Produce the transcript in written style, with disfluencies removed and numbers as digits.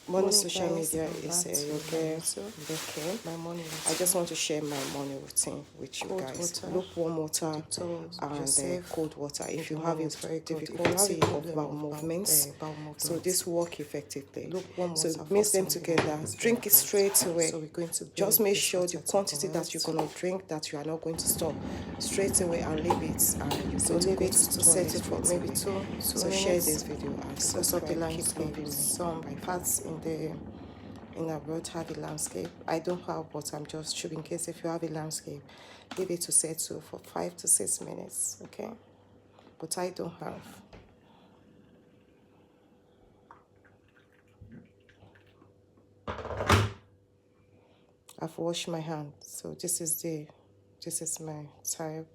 Morning social media is your girl Becky. I just want to share my morning routine with you guys. Lukewarm water and cold water. If you have a difficulty of bowel movements, so this work effectively. So mix them together. Drink it straight away. Just make sure the quantity that you're gonna drink that you are not going to stop straight away and leave it. And so leave it to set it for maybe 2 so share this video and subscribe. Keep loving me. Some parts in the road have a landscape. I don't have, but I'm just showing in case if you have a landscape, leave it to settle for 5 to 6 minutes, okay? But I don't have. I've washed my hands, so this is my type